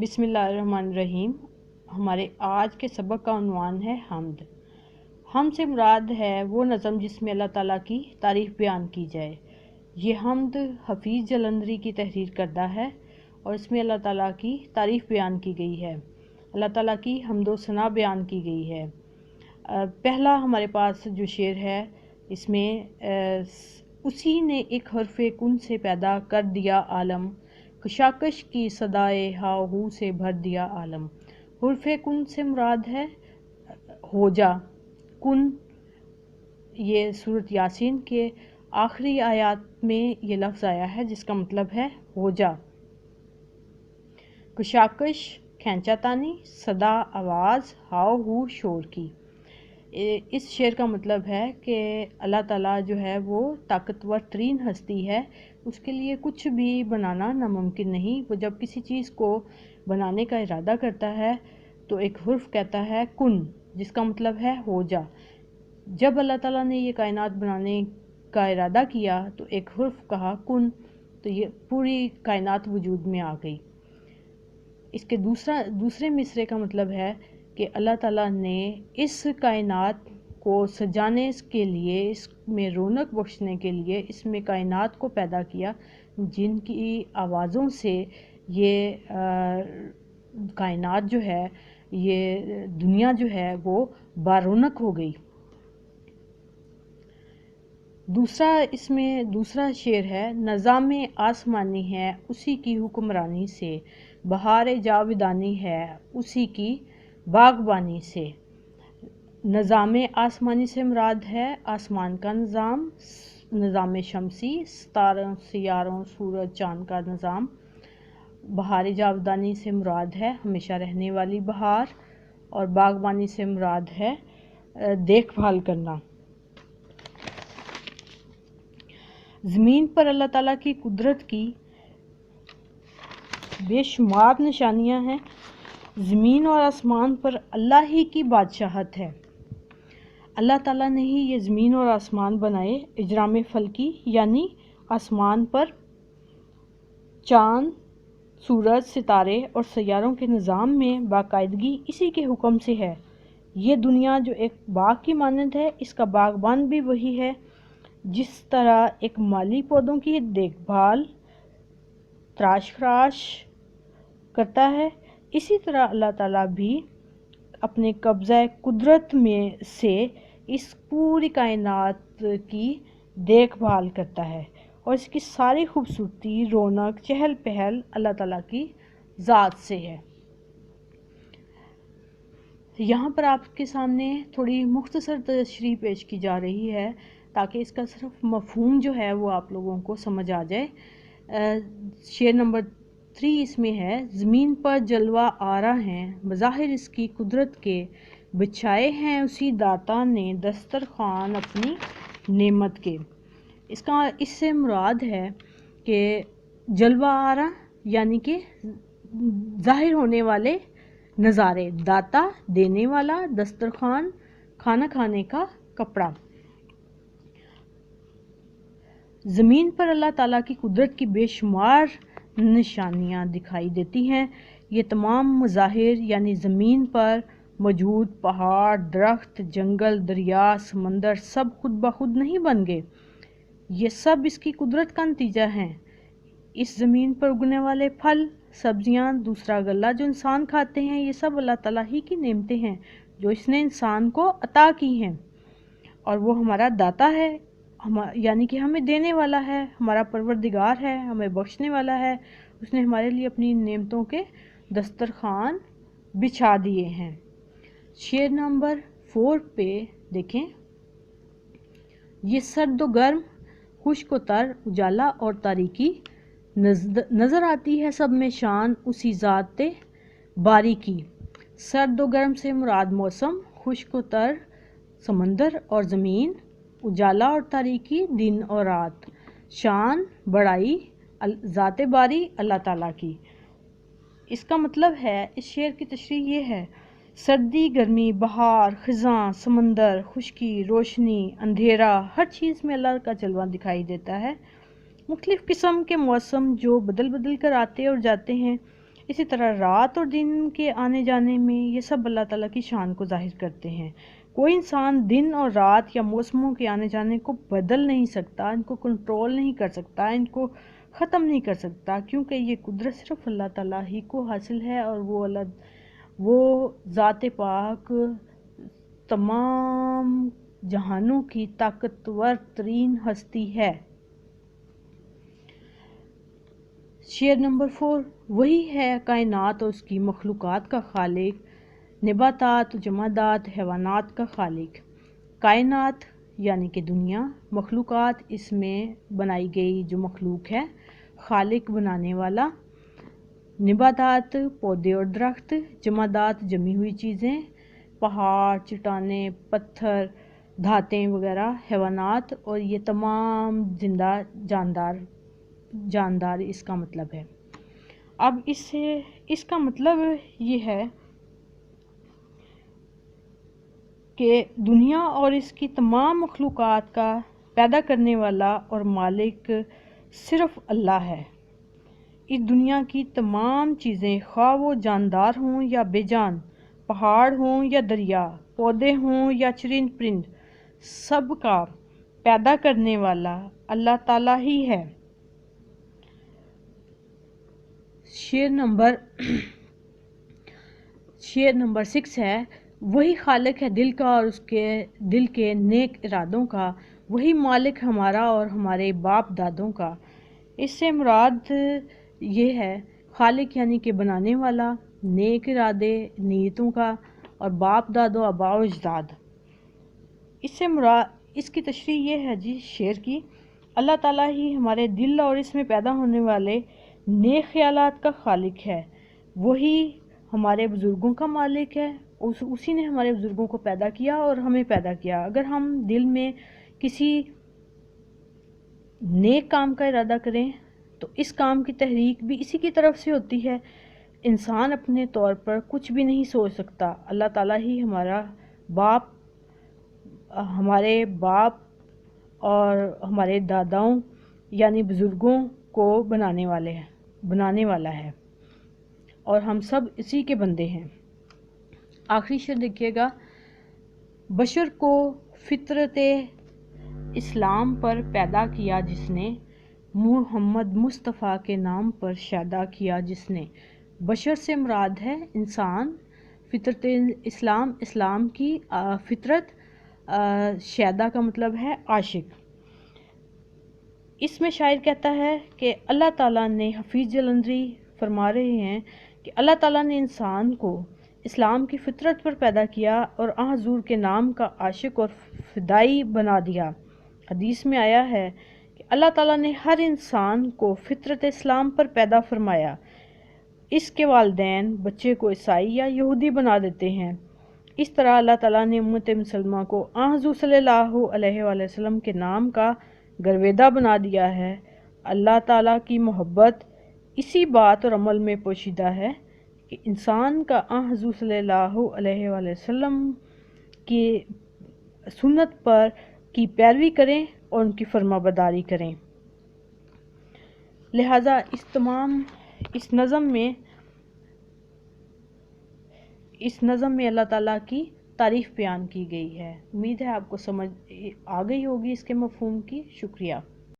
بسم اللہ الرحمن الرحیم۔ ہمارے آج کے سبق کا عنوان ہے حمد۔ حمد سے مراد ہے وہ نظم جس میں اللہ تعالیٰ کی تعریف بیان کی جائے۔ یہ حمد حفیظ جلندری کی تحریر کردہ ہے اور اس میں اللہ تعالیٰ کی تعریف بیان کی گئی ہے، اللہ تعالیٰ کی حمد و ثنا بیان کی گئی ہے۔ پہلا ہمارے پاس جو شعر ہے اس میں اسی نے ایک حرف کن سے پیدا کر دیا عالم، کشاکش کی صدائے ہا ہو سے بھر دیا عالم۔ حرف کن سے مراد ہے ہو جا۔ کن یہ سورۃ یاسین کے آخری آیات میں یہ لفظ آیا ہے جس کا مطلب ہے ہو جا۔ کشاکش کھینچا تانی، صدا آواز، ہاؤ ہو شور کی۔ اس شعر کا مطلب ہے کہ اللہ تعالیٰ جو ہے وہ طاقتور ترین ہستی ہے، اس کے لیے کچھ بھی بنانا ناممکن نہیں۔ وہ جب کسی چیز کو بنانے کا ارادہ کرتا ہے تو ایک حرف کہتا ہے کن، جس کا مطلب ہے ہو جا۔ جب اللہ تعالیٰ نے یہ کائنات بنانے کا ارادہ کیا تو ایک حرف کہا کن، تو یہ پوری کائنات وجود میں آ گئی۔ اس کے دوسرے مصرے کا مطلب ہے کہ اللہ تعالیٰ نے اس کائنات کو سجانے کے لیے، اس میں رونق بخشنے کے لیے اس میں کائنات کو پیدا کیا، جن کی آوازوں سے یہ کائنات جو ہے، یہ دنیا جو ہے وہ بارونق ہو گئی۔ اس میں دوسرا شعر ہے، نظام آسمانی ہے اسی کی حکمرانی سے، بہار جاودانی ہے اسی کی باغبانی سے۔ نظام آسمانی سے مراد ہے آسمان کا نظام، نظام شمسی، ستاروں سیاروں سورج چاند کا نظام۔ بہار جاودانی سے مراد ہے ہمیشہ رہنے والی بہار، اور باغبانی سے مراد ہے دیکھ بھال کرنا۔ زمین پر اللہ تعالیٰ کی قدرت کی بے شمار نشانیاں ہیں۔ زمین اور آسمان پر اللہ ہی کی بادشاہت ہے۔ اللہ تعالیٰ نے ہی یہ زمین اور آسمان بنائے۔ اجرام فلکی یعنی آسمان پر چاند، سورج، ستارے اور سیاروں کے نظام میں باقاعدگی اسی کے حکم سے ہے۔ یہ دنیا جو ایک باغ کی مانند ہے، اس کا باغبان بھی وہی ہے۔ جس طرح ایک مالی پودوں کی دیکھ بھال تراش خراش کرتا ہے، اسی طرح اللہ تعالیٰ بھی اپنے قبضہ قدرت میں سے اس پوری کائنات کی دیکھ بھال کرتا ہے، اور اس کی ساری خوبصورتی، رونق، چہل پہل اللہ تعالیٰ کی ذات سے ہے۔ یہاں پر آپ کے سامنے تھوڑی مختصر تشریح پیش کی جا رہی ہے تاکہ اس کا صرف مفہوم جو ہے وہ آپ لوگوں کو سمجھ آ جائے۔ شعر نمبر 3 اس میں ہے، زمین پر جلوہ آرا ہیں مظاہر اس کی قدرت کے، بچھائے ہیں اسی داتا نے دسترخوان اپنی نعمت کے۔ اس سے مراد ہے کہ جلوہ آرا یعنی کہ ظاہر ہونے والے نظارے، داتا دینے والا، دسترخوان کھانا کھانے کا کپڑا۔ زمین پر اللہ تعالیٰ کی قدرت کی بے شمار نشانیاں دکھائی دیتی ہیں۔ یہ تمام مظاہر یعنی زمین پر موجود پہاڑ، درخت، جنگل، دریا، سمندر سب خود بخود نہیں بن گئے، یہ سب اس کی قدرت کا نتیجہ ہیں۔ اس زمین پر اگنے والے پھل، سبزیاں، دوسرا غلہ جو انسان کھاتے ہیں، یہ سب اللہ تعالیٰ ہی کی نعمتیں ہیں جو اس نے انسان کو عطا کی ہیں، اور وہ ہمارا داتا ہے، یعنی کہ ہمیں دینے والا ہے، ہمارا پروردگار ہے، ہمیں بخشنے والا ہے۔ اس نے ہمارے لیے اپنی نعمتوں کے دسترخوان بچھا دیے ہیں۔ شعر نمبر 4 پہ دیکھیں، یہ سرد و گرم، خشک و تر، اجالا اور تاریکی، نظر آتی ہے سب میں شان اسی ذات باری کی۔ سرد و گرم سے مراد موسم، خشک و تر سمندر اور زمین، اجالا اور تاریکی دن اور رات، شان بڑائی ذات باری اللہ تعالیٰ کی۔ اس کا مطلب ہے، اس شعر کی تشریح یہ ہے، سردی، گرمی، بہار، خزاں، سمندر، خشکی، روشنی، اندھیرا، ہر چیز میں اللہ کا جلوہ دکھائی دیتا ہے۔ مختلف قسم کے موسم جو بدل بدل کر آتے اور جاتے ہیں، اسی طرح رات اور دن کے آنے جانے میں یہ سب اللہ تعالیٰ کی شان کو ظاہر کرتے ہیں۔ کوئی انسان دن اور رات یا موسموں کے آنے جانے کو بدل نہیں سکتا، ان کو کنٹرول نہیں کر سکتا، ان کو ختم نہیں کر سکتا، کیونکہ یہ قدرت صرف اللہ تعالیٰ ہی کو حاصل ہے، اور وہ ذات پاک تمام جہانوں کی طاقتور ترین ہستی ہے۔ شعر نمبر 4، وہی ہے کائنات اور اس کی مخلوقات کا خالق، نباتات و جمادات حیوانات کا خالق۔ کائنات یعنی کہ دنیا، مخلوقات اس میں بنائی گئی جو مخلوق ہے، خالق بنانے والا، نباتات پودے اور درخت، جمادات جمی ہوئی چیزیں، پہاڑ، چٹانیں، پتھر، دھاتیں وغیرہ، حیوانات، اور یہ تمام زندہ جاندار اس کا مطلب ہے۔ اب اس کا مطلب یہ ہے کہ دنیا اور اس کی تمام مخلوقات کا پیدا کرنے والا اور مالک صرف اللہ ہے۔ اس دنیا کی تمام چیزیں، خواہ وہ جاندار ہوں یا بے جان، پہاڑ ہوں یا دریا، پودے ہوں یا چرند پرند، سب کا پیدا کرنے والا اللہ تعالیٰ ہی ہے۔ شعر نمبر 6 ہے، وہی خالق ہے دل کا اور اس کے دل کے نیک ارادوں کا، وہی مالک ہمارا اور ہمارے باپ دادوں کا۔ اس سے مراد یہ ہے خالق یعنی کہ بنانے والا، نیک ارادے نیتوں کا، اور باپ دادو آباء و اجداد۔ اس کی تشریح یہ ہے شعر کی، اللہ تعالیٰ ہی ہمارے دل اور اس میں پیدا ہونے والے نیک خیالات کا خالق ہے، وہی ہمارے بزرگوں کا مالک ہے، اسی نے ہمارے بزرگوں کو پیدا کیا اور ہمیں پیدا کیا۔ اگر ہم دل میں کسی نیک کام کا ارادہ کریں تو اس کام کی تحریک بھی اسی کی طرف سے ہوتی ہے۔ انسان اپنے طور پر کچھ بھی نہیں سوچ سکتا، اللہ تعالیٰ ہی ہمارے باپ اور ہمارے داداؤں یعنی بزرگوں کو بنانے والا ہے، اور ہم سب اسی کے بندے ہیں۔ آخری شعر دیکھیے گا، بشر کو فطرت اسلام پر پیدا کیا جس نے، محمد مصطفیٰ کے نام پر شیدا کیا جس نے۔ بشر سے مراد ہے انسان، فطرت اسلام کی فطرت، شیدا کا مطلب ہے عاشق۔ اس میں شاعر کہتا ہے کہ اللہ تعالیٰ نے، حفیظ جلندری فرما رہے ہیں کہ اللہ تعالیٰ نے انسان کو اسلام کی فطرت پر پیدا کیا اور حضور کے نام کا عاشق اور فدائی بنا دیا۔ حدیث میں آیا ہے کہ اللہ تعالیٰ نے ہر انسان کو فطرت اسلام پر پیدا فرمایا، اس کے والدین بچے کو عیسائی یا یہودی بنا دیتے ہیں۔ اس طرح اللہ تعالیٰ نے امت مسلمہ کو حضور صلی اللہ علیہ وآلہ وسلم کے نام کا گرویدہ بنا دیا ہے۔ اللہ تعالیٰ کی محبت اسی بات اور عمل میں پوشیدہ ہے کہ انسان کا حضور صلی اللہ علیہ وآلہ وسلم کی سنت پر کی پیروی کریں اور ان کی فرما برداری کریں۔ لہٰذا اس نظم میں اللہ تعالیٰ کی تعریف بیان کی گئی ہے۔ امید ہے آپ کو سمجھ آ گئی ہوگی اس کے مفہوم کی۔ شکریہ۔